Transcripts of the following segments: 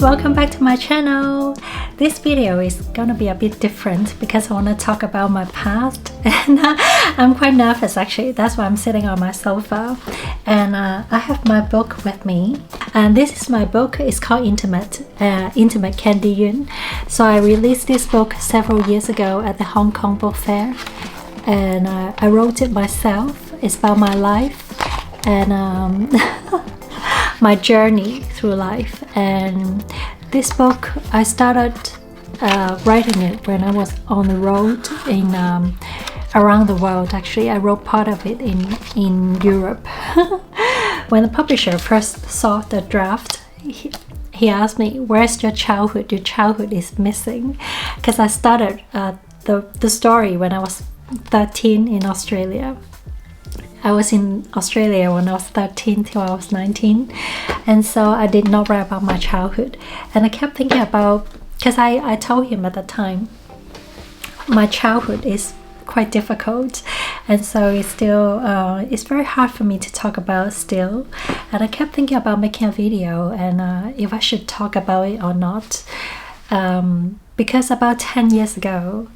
welcome back to my channel. This video is gonna be a bit different because I want to talk about my past and I'm quite nervous actually. That's why I'm sitting on my sofa and I have my book with me, and this is my book. It's called Intimate Candy Yuen. So I released this book several years ago at the Hong Kong Book Fair, and I wrote it myself. It's about my life and my journey through life. And this book, I started writing it when I was on the road in around the world. Actually, I wrote part of it in Europe. When the publisher first saw the draft, he asked me, "Where's your childhood? Your childhood is missing," because I started the story when I was 13 in Australia. I was in Australia when I was 13 till I was 19, and so I did not write about my childhood. And I kept thinking about, because I told him at the time, my childhood is quite difficult, and so it's still it's very hard for me to talk about still. And I kept thinking about making a video and if I should talk about it or not, because about 10 years ago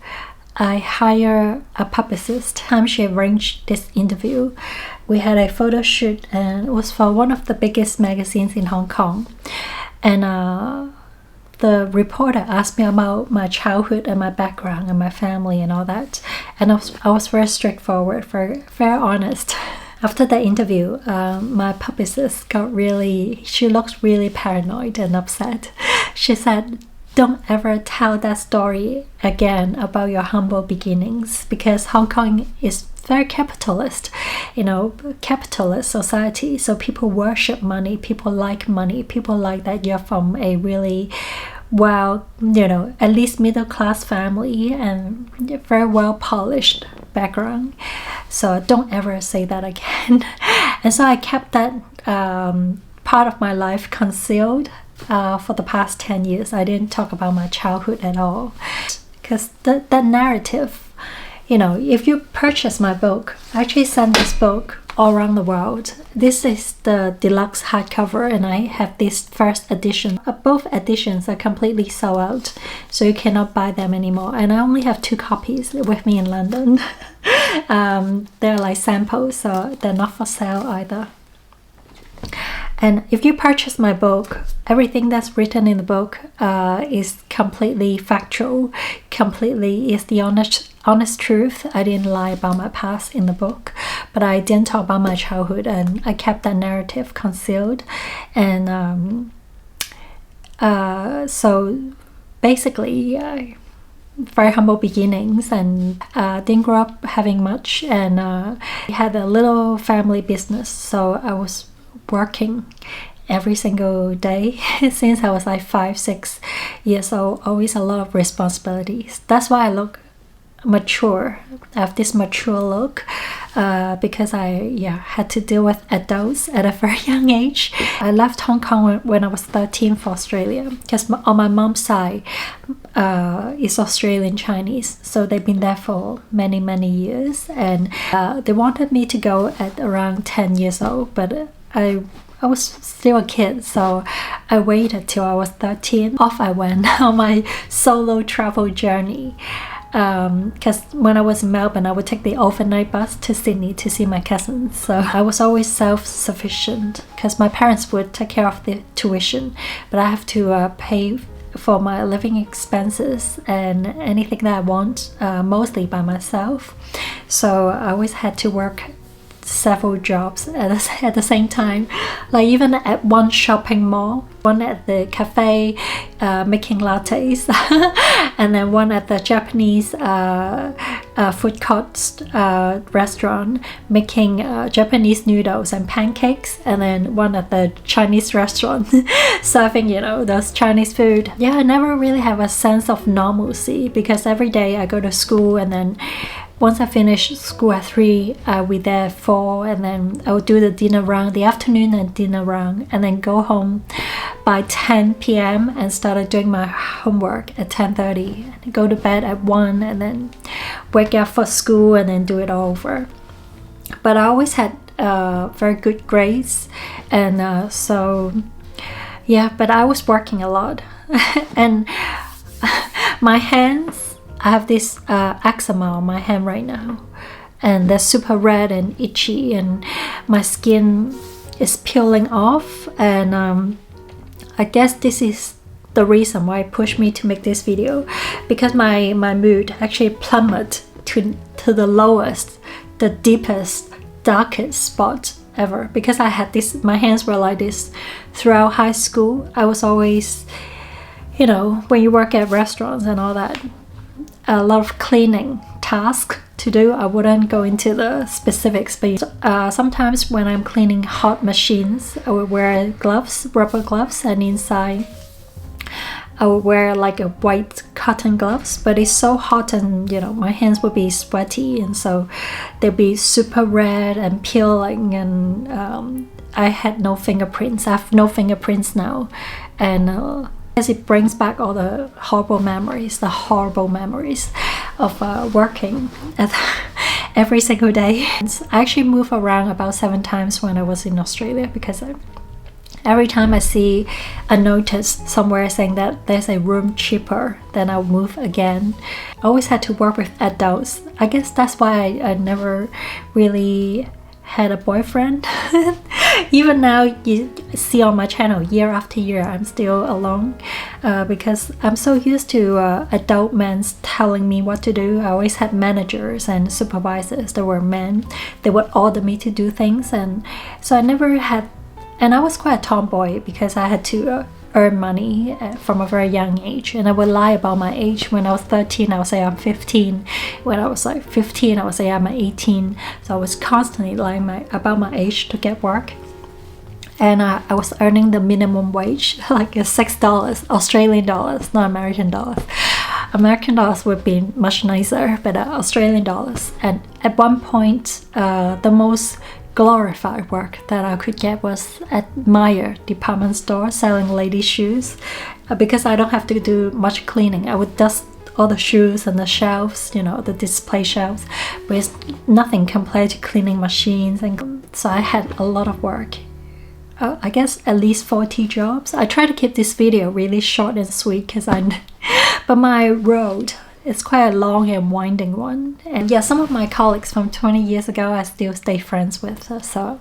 I hired a publicist. She arranged this interview. We had a photo shoot and it was for one of the biggest magazines in Hong Kong. And the reporter asked me about my childhood and my background and my family and all that. And I was very straightforward, very honest. After the interview, my publicist she looked really paranoid and upset. She said, "Don't ever tell that story again about your humble beginnings, because Hong Kong is very capitalist, capitalist society. So people worship money, people like that you're from a really at least middle class family and very well polished background. So don't ever say that again." And so I kept that part of my life concealed. For the past 10 years, I didn't talk about my childhood at all, because that narrative, if you purchase my book, I actually send this book all around the world. This is the deluxe hardcover, and I have this first edition. Both editions are completely sold out, so you cannot buy them anymore, and I only have 2 copies with me in London. They're like samples, so they're not for sale either. And if you purchase my book, everything that's written in the book is completely factual, is the honest truth. I didn't lie about my past in the book, but I didn't talk about my childhood, and I kept that narrative concealed. And so basically, very humble beginnings, and didn't grow up having much, and had a little family business, so I was working every single day since I was like 5-6 years old. Always a lot of responsibilities. That's why I look mature. I have this mature look because I had to deal with adults at a very young age. I left Hong Kong when I was 13 for Australia, because on my mom's side is Australian Chinese, so they've been there for many years, and they wanted me to go at around 10 years old, but I was still a kid, so I waited till I was 13. Off I went on my solo travel journey, because when I was in Melbourne, I would take the overnight bus to Sydney to see my cousins. So I was always self-sufficient, because my parents would take care of the tuition, but I have to pay for my living expenses and anything that I want, mostly by myself. So I always had to work several jobs at the same time, like even at one shopping mall, one at the cafe making lattes, and then one at the Japanese food court restaurant making Japanese noodles and pancakes, and then one at the Chinese restaurant serving those Chinese food. I never really have a sense of normalcy, because every day I go to school, and then once I finish school at 3, I'll be there at 4, and then I'll do the dinner round, the afternoon and dinner round, and then go home by 10 p.m. and started doing my homework at 10:30, and go to bed at 1, and then wake up for school and then do it all over. But I always had very good grades, and so Yeah, but I was working a lot. And my hands, I have this eczema on my hand right now. And they're super red and itchy, and my skin is peeling off. And I guess this is the reason why it pushed me to make this video, because my mood actually plummeted to the lowest, the deepest, darkest spot ever, because I had this, my hands were like this throughout high school. I was always, you know, when you work at restaurants and all that, a lot of cleaning tasks to do. I wouldn't go into the specifics, but sometimes when I'm cleaning hot machines, I would wear gloves, rubber gloves, and inside I would wear like a white cotton gloves. But it's so hot, and you know, my hands would be sweaty, and so they'd be super red and peeling, and I had no fingerprints. I have no fingerprints now, and as it brings back all the horrible memories of working every single day. I actually moved around about 7 times when I was in Australia, because every time I see a notice somewhere saying that there's a room cheaper, then I'll move again. I always had to work with adults. I guess that's why I never really had a boyfriend. Even now, you see on my channel, year after year, I'm still alone, because I'm so used to adult men telling me what to do. I always had managers and supervisors that were men. They would order me to do things, and so I never had. And I was quite a tomboy, because I had to earn money from a very young age, and I would lie about my age. When I was 13, I would say I'm 15. When I was like 15, I would say I'm 18. So I was constantly lying about my age to get work. And I was earning the minimum wage, like $6 Australian dollars, not American dollars. American dollars would be much nicer, but Australian dollars. And at one point, the most glorified work that I could get was at Myer department store selling ladies' shoes, because I don't have to do much cleaning. I would dust all the shoes and the shelves, you know, the display shelves, but it's nothing compared to cleaning machines. And so I had a lot of work. I guess at least 40 jobs. I try to keep this video really short and sweet, but my road is quite a long and winding one. And yeah, some of my colleagues from 20 years ago I still stay friends with, so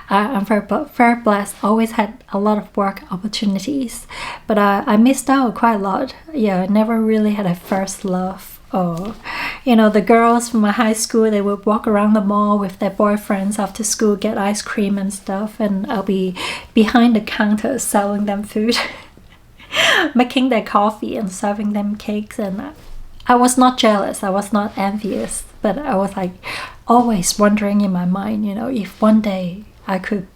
I'm very blessed. Always had a lot of work opportunities, but I missed out quite a lot. Yeah, I never really had a first love. Or, you know, the girls from my high school, they would walk around the mall with their boyfriends after school, get ice cream and stuff, and I'll be behind the counter selling them food, making their coffee and serving them cakes. And I was not jealous, I was not envious, but I was like always wondering in my mind, you know, if one day I could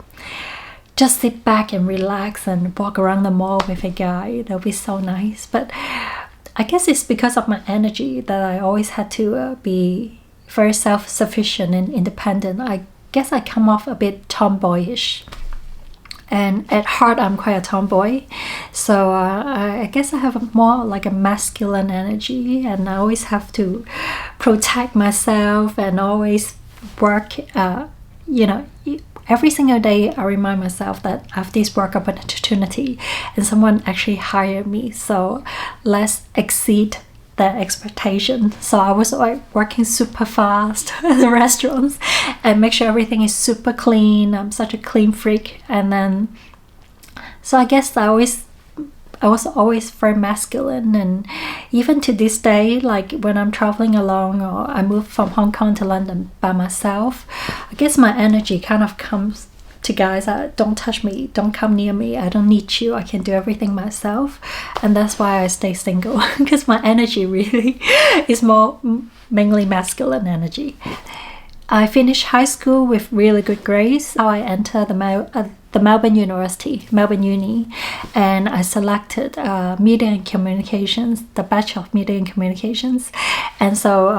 just sit back and relax and walk around the mall with a guy, that would be so nice. But I guess it's because of my energy that I always had to be very self-sufficient and independent. I guess I come off a bit tomboyish, and at heart I'm quite a tomboy, so I guess I have more like a masculine energy, and I always have to protect myself and always work. You know, every single day I remind myself that I have this work opportunity and someone actually hired me, so let's exceed that expectation. So I was like working super fast at the restaurants and make sure everything is super clean. I'm such a clean freak. And then, so I guess I was always very masculine. And even to this day, like when I'm traveling alone, or I moved from Hong Kong to London by myself, I guess my energy kind of comes to guys that don't touch me, don't come near me, I don't need you, I can do everything myself. And that's why I stay single, because my energy really is more mainly masculine energy. I finished high school with really good grades. Now I entered the Melbourne University, Melbourne Uni, and I selected Media and Communications, the Bachelor of Media and Communications. And so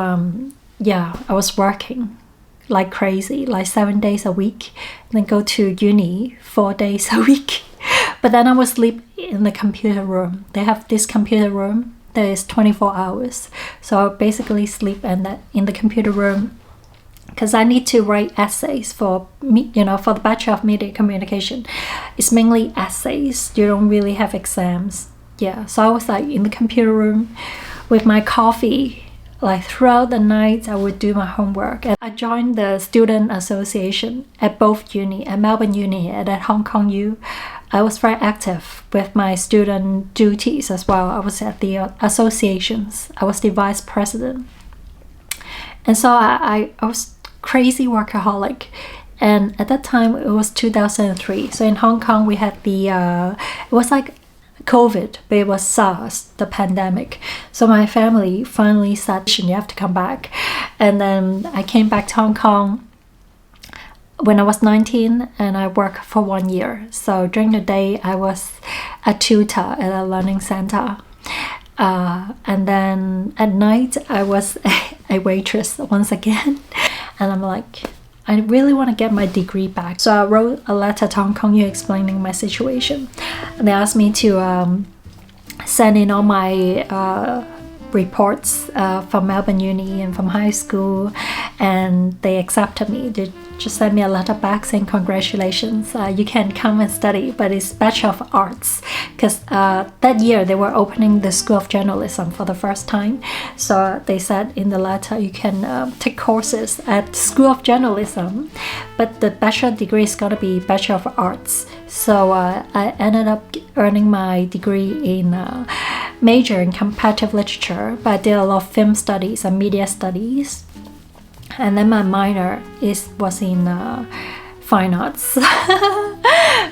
yeah, I was working like crazy, like 7 days a week, and then go to uni 4 days a week. But then I would sleep in the computer room. They have this computer room that is 24 hours. So I basically sleep in the computer room because I need to write essays for for the Bachelor of Media Communication. It's mainly essays. You don't really have exams. Yeah, so I was like in the computer room with my coffee. Like throughout the night, I would do my homework. And I joined the student association at both uni, at Melbourne Uni and at Hong Kong U. I was very active with my student duties as well. I was at the associations. I was the vice president. And so I was crazy workaholic. And at that time, it was 2003. So in Hong Kong, we had it was like COVID, but it was SARS, the pandemic. So my family finally said, you have to come back. And then I came back to Hong Kong when I was 19, and I worked for 1 year. So during the day, I was a tutor at a learning center. And then at night, I was a waitress once again. And I'm like, I really want to get my degree back. So I wrote a letter to Hong Kong U explaining my situation. And they asked me to send in all my reports from Melbourne Uni and from high school. And they accepted me. They just sent me a letter back saying congratulations, you can come and study, but it's Bachelor of Arts, because that year they were opening the School of Journalism for the first time. So they said in the letter you can take courses at School of Journalism, but the bachelor degree is going to be Bachelor of Arts. So I ended up earning my degree in major in comparative literature, but I did a lot of film studies and media studies. And then my minor was in fine arts.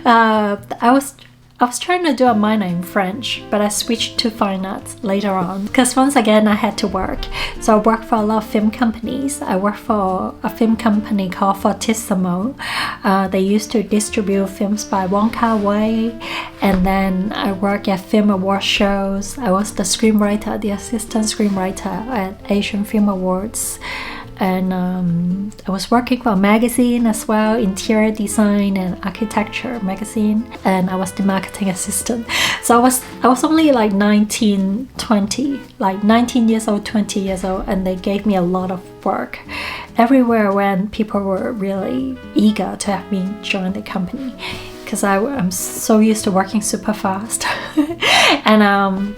I was trying to do a minor in French, but I switched to fine arts later on because once again I had to work. So I worked for a lot of film companies. I worked for a film company called Fortissimo. They used to distribute films by Wong Kar-wai. And then I worked at film award shows. I was the screenwriter, the assistant screenwriter at Asian Film Awards. And I was working for a magazine as well, interior design and architecture magazine, and I was the marketing assistant. So I was only like 19 years old, 20 years old, and they gave me a lot of work. Everywhere I went, people were really eager to have me join the company because I'm so used to working super fast. And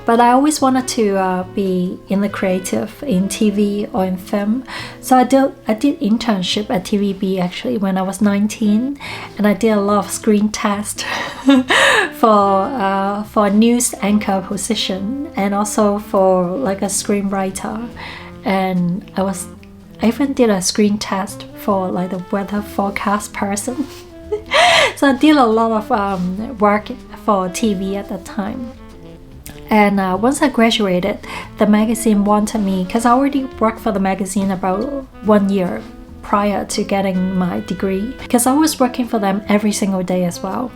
but I always wanted to be in the creative, in TV or in film. So I did internship at TVB actually when I was 19, and I did a lot of screen tests for a news anchor position and also for like a screenwriter. And I even did a screen test for like the weather forecast person. So I did a lot of work for TV at that time. And once I graduated, the magazine wanted me, because I already worked for the magazine about 1 year prior to getting my degree, because I was working for them every single day as well.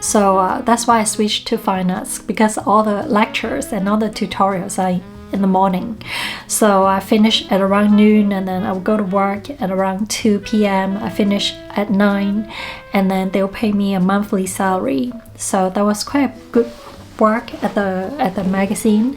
So that's why I switched to fine arts, because all the lectures and all the tutorials are in the morning. So I finished at around noon, and then I would go to work at around 2 p.m. I finished at 9, and then they'll pay me a monthly salary. So that was quite a good work at the magazine,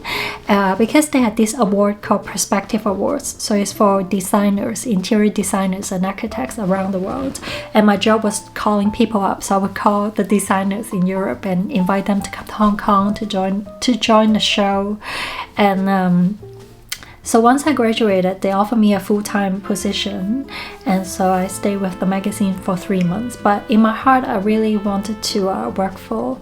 because they had this award called Perspective Awards. So it's for designers, interior designers and architects around the world. And my job was calling people up. So I would call the designers in Europe and invite them to come to Hong Kong to join the show. And so once I graduated, they offered me a full-time position, and so I stayed with the magazine for 3 months. But in my heart, I really wanted to work for,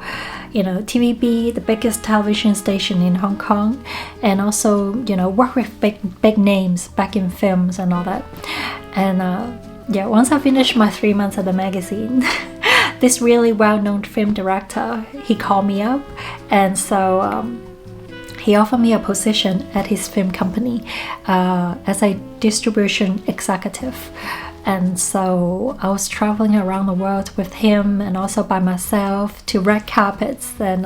TVB, the biggest television station in Hong Kong, and also, work with big names back in films and all that. And once I finished my 3 months at the magazine, this really well-known film director, he called me up, and so he offered me a position at his film company as a distribution executive. And so I was traveling around the world with him and also by myself to red carpets and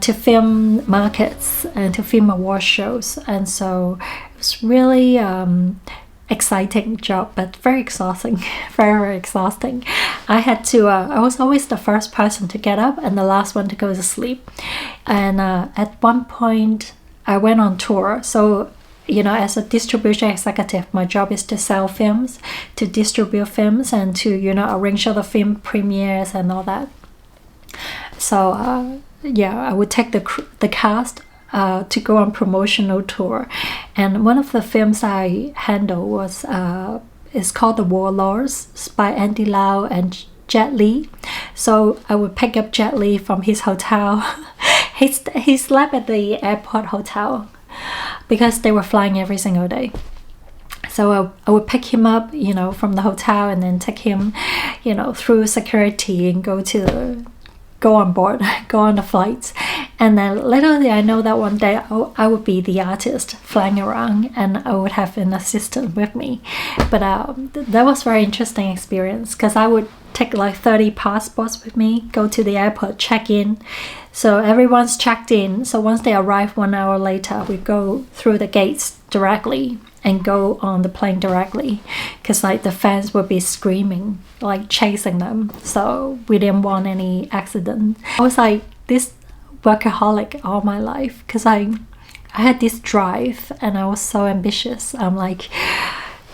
to film markets and to film award shows. And so it was really exciting job, but very exhausting. Very exhausting. I was always the first person to get up and the last one to go to sleep. And at one point I went on tour. So as a distribution executive, my job is to sell films, to distribute films, and to arrange all the film premieres and all that. So I would take the cast to go on promotional tour, and one of the films I handled was is called The Warlords by Andy Lau and Jet Li. So I would pick up Jet Li from his hotel. He slept at the airport hotel because they were flying every single day. So I would pick him up, from the hotel, and then take him, through security and go on board, go on the flights. And then little did I know that one day I would be the artist flying around, and I would have an assistant with me. But that was a very interesting experience, because I would take like 30 passports with me, go to the airport, check in. So everyone's checked in. So once they arrive 1 hour later, we go through the gates directly and go on the plane directly, because like the fans would be screaming, like chasing them. So we didn't want any accident. I was like this workaholic all my life, because I had this drive and I was so ambitious. I'm like,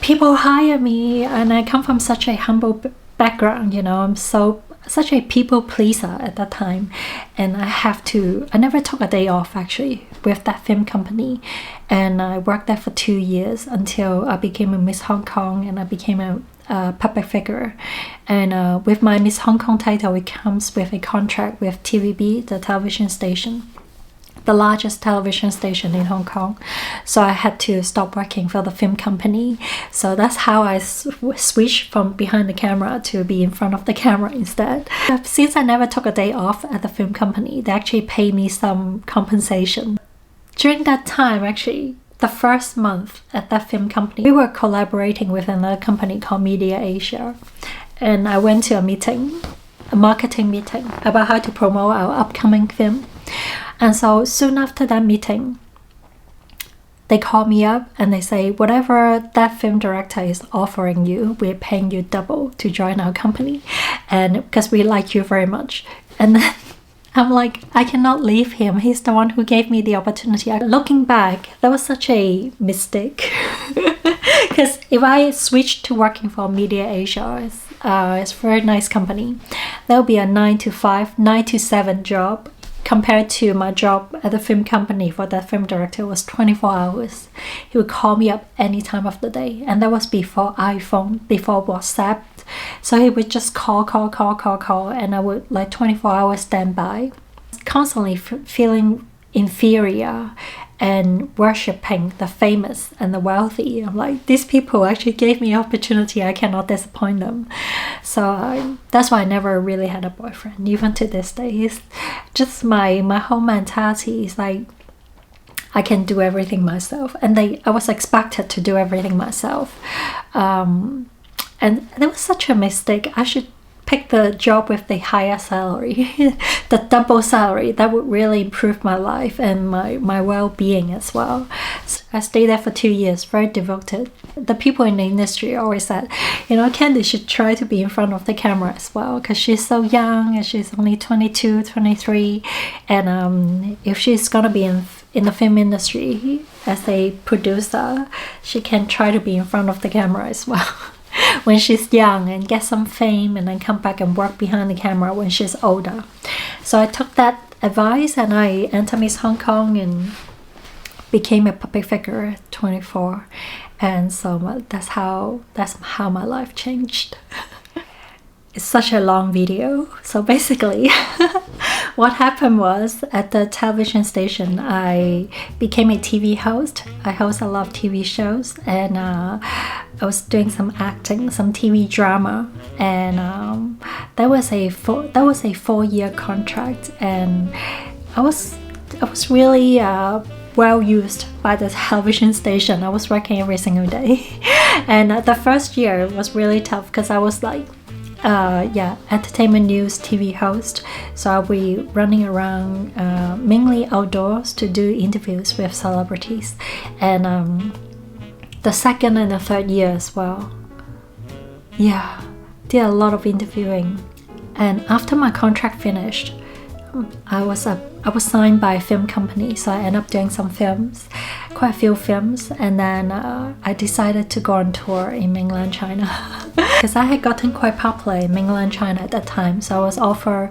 people hire me, and I come from such a humble background, I'm such a people pleaser at that time, and I never took a day off actually with that film company, and I worked there for 2 years until I became a Miss Hong Kong, and I became a public figure. And with my Miss Hong Kong title, it comes with a contract with TVB, the television station, the largest television station in Hong Kong. So I had to stop working for the film company. So that's how I switched from behind the camera to be in front of the camera instead. Since I never took a day off at the film company, they actually paid me some compensation. During that time, actually, the first month at that film company, we were collaborating with another company called Media Asia. And I went to a marketing meeting about how to promote our upcoming film. And so soon after that meeting, they call me up and they say, whatever that film director is offering you, we're paying you double to join our company, and because we like you very much. And then I'm like, I cannot leave him. He's the one who gave me the opportunity. Looking back, that was such a mistake. Because if I switched to working for Media Asia, it's a very nice company, that would be a 9 to 5, 9 to 7 job. Compared to my job at the film company for that film director, was 24 hours. He would call me up any time of the day, and that was before iPhone, before WhatsApp. So he would just call, and I would like 24 hours standby, constantly feeling inferior and worshipping the famous and the wealthy. I'm like, these people actually gave me opportunity, I cannot disappoint them. So that's why I never really had a boyfriend, even to this day. It's just my whole mentality is like, I can do everything myself, and I was expected to do everything myself, and that was such a mistake. I should pick the job with the higher salary, the double salary. That would really improve my life and my well-being as well. So I stayed there for 2 years, very devoted. The people in the industry always said, Candy should try to be in front of the camera as well, because she's so young and she's only 22, 23, and if she's gonna be in the film industry as a producer, she can try to be in front of the camera as well. When she's young, and get some fame, and then come back and work behind the camera when she's older. So I took that advice, and I entered Miss Hong Kong and became a public figure at 24. And so that's how my life changed. It's such a long video. So basically, what happened was, at the television station, I became a TV host. I host a lot of TV shows, and I was doing some acting, some TV drama, and that was a 4-year contract, and I was really well used by the television station. I was working every single day, and the first year was really tough because I was like, entertainment news TV host. So I'll be running around mainly outdoors to do interviews with celebrities, and the second and the third year as well. Did a lot of interviewing, and after my contract finished, I was I was signed by a film company, so I ended up doing some films, quite a few films, and then I decided to go on tour in mainland China because I had gotten quite popular in mainland China at that time. So I was offered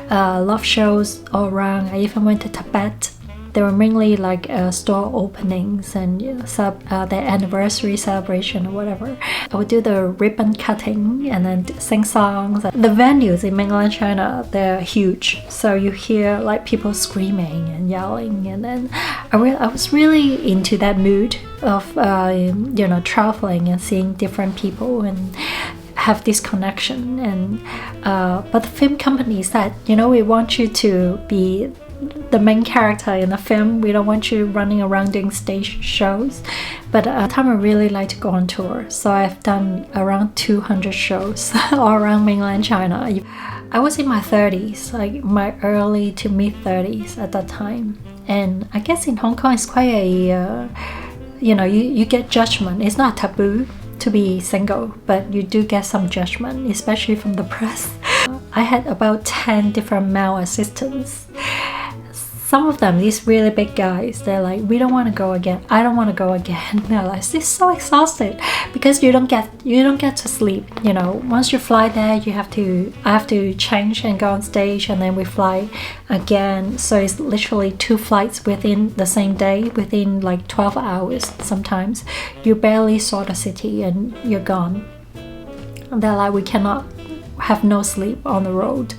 love shows all around. I even went to Tibet. They were mainly like store openings and their anniversary celebration or whatever. I would do the ribbon cutting and then sing songs. The venues in mainland China, they're huge. So you hear like people screaming and yelling. And then I was really into that mood of, traveling and seeing different people and have this connection. And but the film company said, we want you to be the main character in the film. We don't want you running around doing stage shows. But at the time I really like to go on tour, so I've done around 200 shows all around mainland China. I was in my 30s, like my early to mid 30s at that time, and I guess in Hong Kong it's quite a you get judgment. It's not taboo to be single, but you do get some judgment, especially from the press. I had about 10 different male assistants. Some of them, these really big guys, they're like, we don't want to go again. I don't want to go again. They're like, this is so exhausted because you don't get to sleep. Once you fly there, I have to change and go on stage, and then we fly again. So it's literally 2 flights within the same day, within like 12 hours. Sometimes you barely saw the city and you're gone. And they're like, we cannot have no sleep on the road.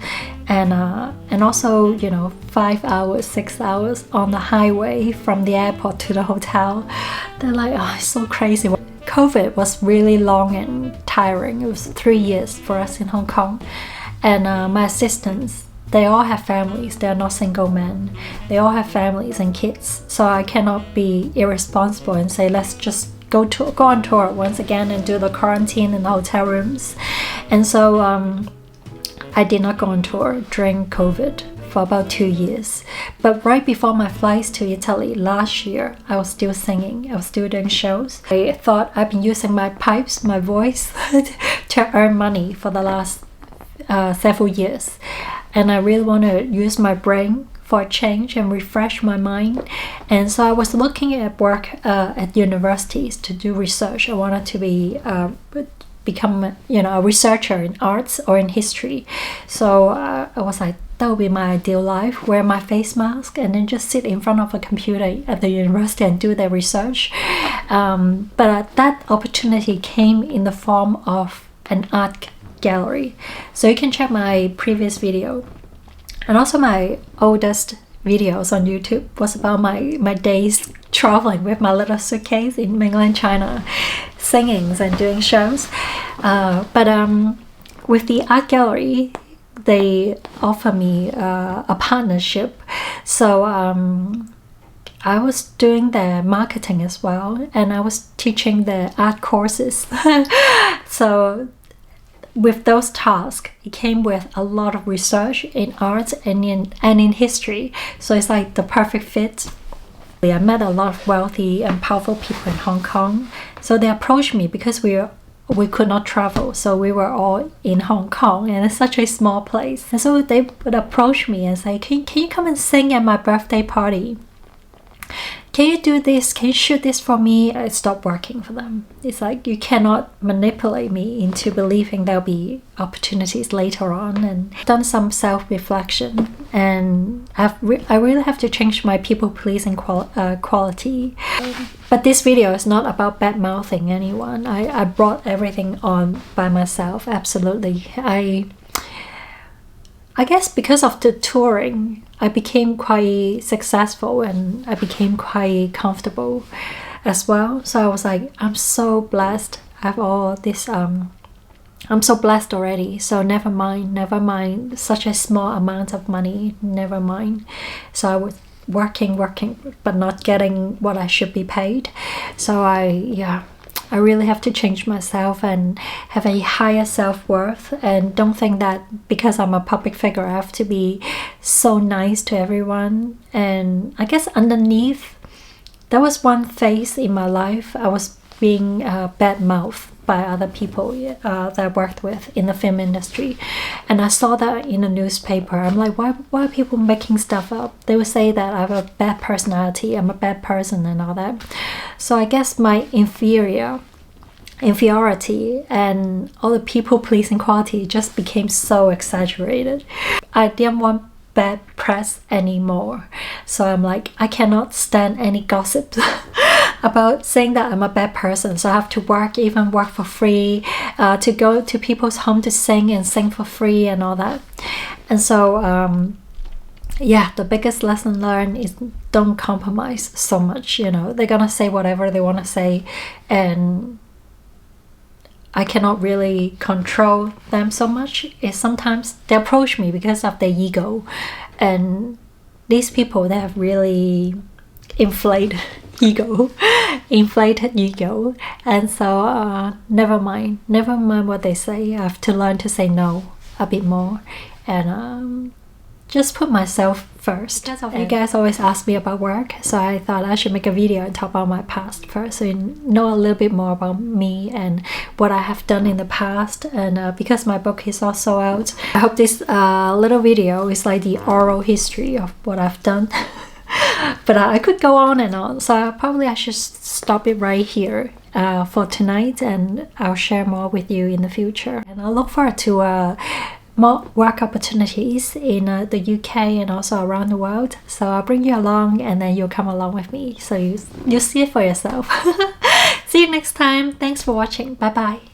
And also 5 hours, 6 hours on the highway from the airport to the hotel. They're like, oh, it's so crazy. COVID was really long and tiring. It was 3 years for us in Hong Kong. And my assistants, they all have families. They're not single men. They all have families and kids. So I cannot be irresponsible and say, let's just go on tour once again and do the quarantine in the hotel rooms. And so I did not go on tour during COVID for about 2 years. But right before my flights to Italy last year, I was still singing. I was still doing shows. I thought I've been using my pipes, my voice, to earn money for the last several years. And I really want to use my brain for a change and refresh my mind. And so I was looking at work at universities to do research. I wanted to become a researcher in arts or in history. So I was like, that would be my ideal life, wear my face mask and then just sit in front of a computer at the university and do their research. But that opportunity came in the form of an art gallery. So you can check my previous video, and also my oldest videos on YouTube was about my days traveling with my little suitcase in mainland China, singing and doing shows. But with the art gallery, they offer me a partnership. So I was doing the marketing as well, and I was teaching the art courses. So with those tasks, it came with a lot of research in art and in history. So it's like the perfect fit. I met a lot of wealthy and powerful people in Hong Kong. So they approached me because we could not travel. So we were all in Hong Kong, and it's such a small place. And so they would approach me and say, can you come and sing at my birthday party? Can you do this? Can you shoot this for me? I stopped working for them. It's like, you cannot manipulate me into believing there'll be opportunities later on. And I've done some self-reflection, and I really have to change my people-pleasing quality. But this video is not about bad-mouthing anyone. I brought everything on by myself, absolutely. I guess because of the touring, I became quite successful and I became quite comfortable as well. So I was like, I'm so blessed. I have all this, I'm so blessed already. So never mind such a small amount of money, never mind. So I was working, but not getting what I should be paid. So I really have to change myself and have a higher self-worth, and don't think that because I'm a public figure I have to be so nice to everyone. And I guess underneath, there was one phase in my life I was being bad-mouthed by other people that I worked with in the film industry. And I saw that in a newspaper. I'm like, why are people making stuff up? They would say that I have a bad personality, I'm a bad person and all that. So I guess my inferiority and all the people-pleasing quality just became so exaggerated. I didn't want bad press anymore. So I'm like, I cannot stand any gossip about saying that I'm a bad person. So I have to even work for free, to go to people's home to sing for free and all that. And so yeah, the biggest lesson learned is don't compromise so much. They're gonna say whatever they want to say, and I cannot really control them so much. It's sometimes they approach me because of their ego, and these people, they have really inflated ego, and so never mind what they say. I have to learn to say no a bit more, and just put myself first. You guys always ask me about work, so I thought I should make a video and talk about my past first, so you know a little bit more about me and what I have done in the past. And because my book is also out, I hope this little video is like the oral history of what I've done. But I could go on and on, so probably I should stop it right here for tonight, and I'll share more with you in the future. And I look forward to more work opportunities in the UK and also around the world. So I'll bring you along, and then you'll come along with me, so you see it for yourself. See you next time. Thanks for watching. Bye bye.